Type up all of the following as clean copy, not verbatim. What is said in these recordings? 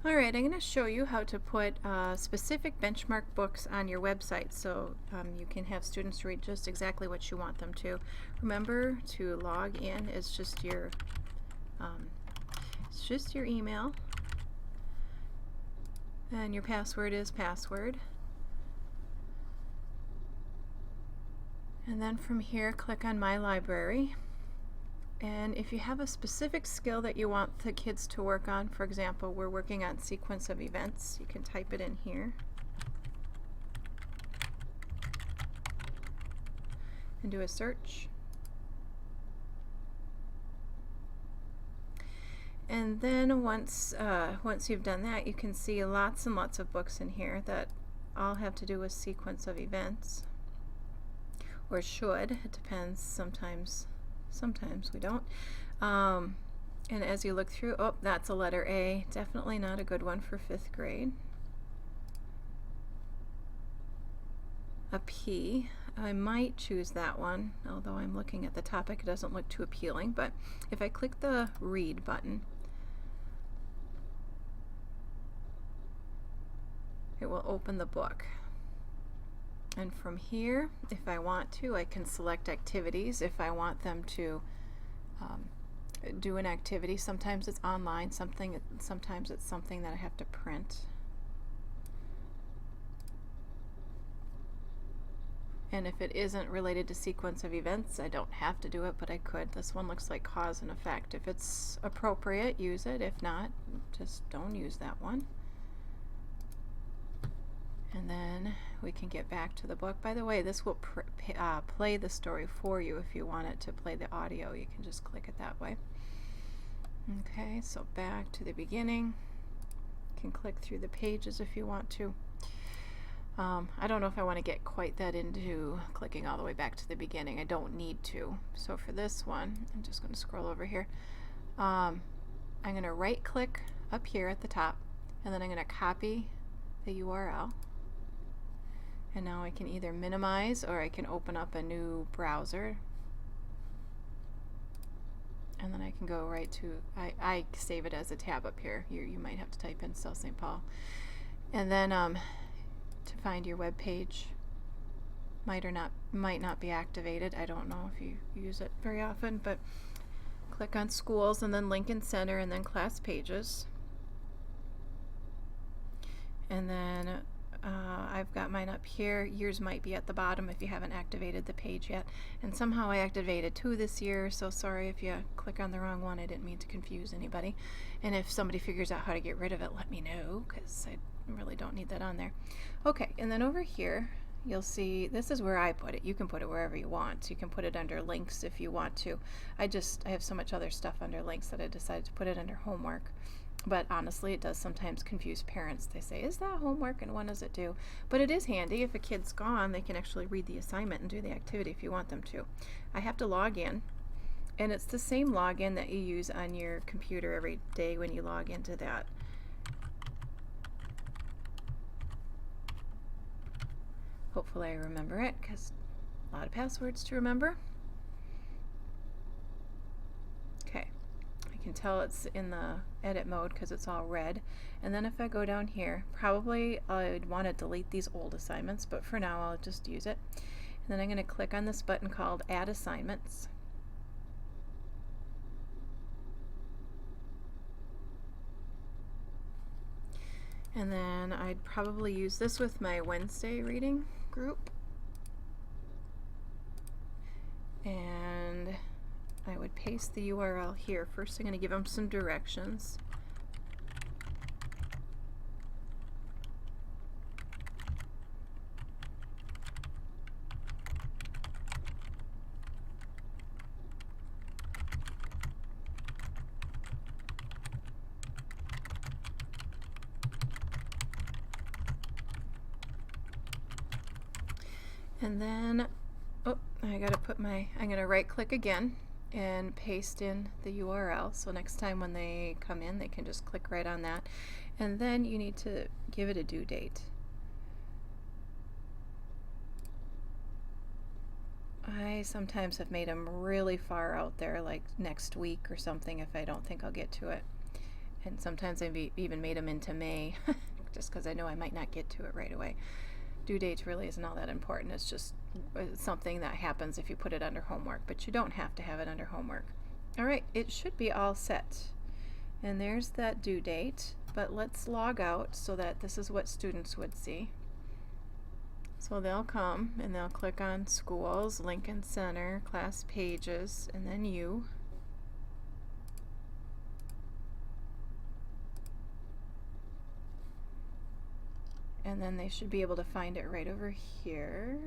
Alright, I'm going to show you how to put specific benchmark books on your website so you can have students read just exactly what you want them to. Remember to log in. It's just your email, and your password is password. And then from here, click on My Library. And if you have a specific skill that you want the kids to work on, for example, we're working on sequence of events, you can type it in here and do a search. And then once you've done that, you can see lots and lots of books in here that all have to do with sequence of events, or should. It depends. Sometimes we don't. And as you look through, oh, that's a letter A. Definitely not a good one for 5th grade. A P. I might choose that one, although I'm looking at the topic. It doesn't look too appealing. But if I click the Read button, it will open the book. And from here, if I want to, I can select activities. If I want them to do an activity, sometimes it's online, sometimes it's something that I have to print. And if it isn't related to sequence of events, I don't have to do it, but I could. This one looks like cause and effect. If it's appropriate, use it. If not, just don't use that one. And then we can get back to the book. By the way, this will play the story for you. If you want it to play the audio, you can just click it that way. Okay, so back to the beginning. You can click through the pages if you want to. I don't know if I want to get quite that into clicking all the way back to the beginning. I don't need to. So for this one, I'm just going to scroll over here. I'm going to right click up here at the top, and then I'm going to copy the URL. And now I can either minimize or I can open up a new browser. And then I can go right to, I save it as a tab up here. You might have to type in South St. Paul. And then to find your web page, might not be activated. I don't know if you use it very often, but click on schools and then Lincoln Center and then class pages. And then I've got mine up here. Yours might be at the bottom if you haven't activated the page yet. And somehow I activated 2 this year, so sorry if you click on the wrong one. I didn't mean to confuse anybody. And if somebody figures out how to get rid of it, let me know, because I really don't need that on there. Okay, and then over here, you'll see this is where I put it. You can put it wherever you want. You can put it under links if you want to. I have so much other stuff under links that I decided to put it under homework. But honestly, it does sometimes confuse parents. They say, is that homework and when does it due? But it is handy. If a kid's gone, they can actually read the assignment and do the activity if you want them to. I have to log in, and it's the same login that you use on your computer every day when you log into that. Hopefully I remember it, because a lot of passwords to remember. Okay. I can tell it's in the edit mode because it's all red. And then if I go down here, probably I'd want to delete these old assignments, but for now I'll just use it. And then I'm going to click on this button called Add Assignments. And then I'd probably use this with my Wednesday reading group. And I would paste the URL here. First I'm going to give them some directions. And then, oh, I'm going to right click again and paste in the URL. So next time when they come in, they can just click right on that. And then you need to give it a due date. I sometimes have made them really far out there, like next week or something, if I don't think I'll get to it. And sometimes I've even made them into May just because I know I might not get to it right away. Due dates really isn't all that important. It's just something that happens if you put it under homework, but you don't have to have it under homework. All right, it should be all set. And there's that due date, but let's log out so that this is what students would see. So they'll come and they'll click on Schools, Lincoln Center, Class Pages, and then You. And then they should be able to find it right over here.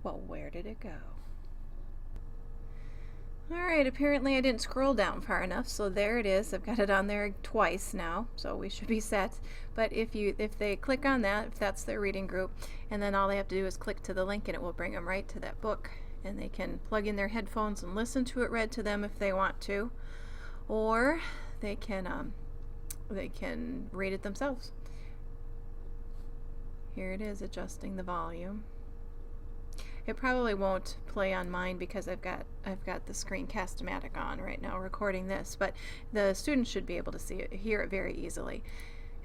Well, where did it go? Alright, apparently I didn't scroll down far enough, so there it is. I've got it on there twice now, so we should be set. But if they click on that, if that's their reading group, and then all they have to do is click to the link and it will bring them right to that book. And they can plug in their headphones and listen to it read to them if they want to. Or they can read it themselves. Here it is, adjusting the volume. It probably won't play on mine because I've got the Screencast-O-Matic on right now recording this, but the students should be able to hear it very easily.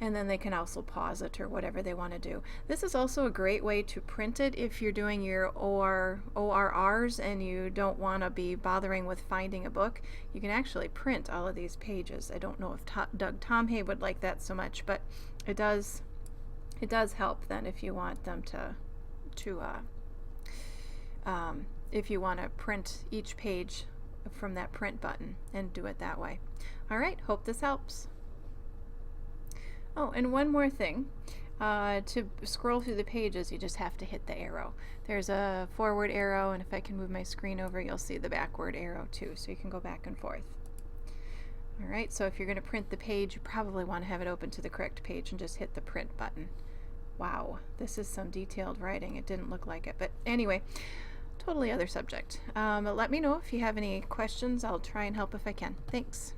And then they can also pause it or whatever they want to do. This is also a great way to print it if you're doing your ORRs and you don't want to be bothering with finding a book. You can actually print all of these pages. I don't know if Doug Tomhay would like that so much, but it does help then if you want them if you want to print each page from that print button and do it that way. All right, hope this helps. Oh, and one more thing. To scroll through the pages, you just have to hit the arrow. There's a forward arrow, and if I can move my screen over, you'll see the backward arrow too, so you can go back and forth. All right, so if you're going to print the page, you probably want to have it open to the correct page and just hit the print button. Wow, this is some detailed writing. It didn't look like it, but anyway, totally other subject. Let me know if you have any questions. I'll try and help if I can. Thanks.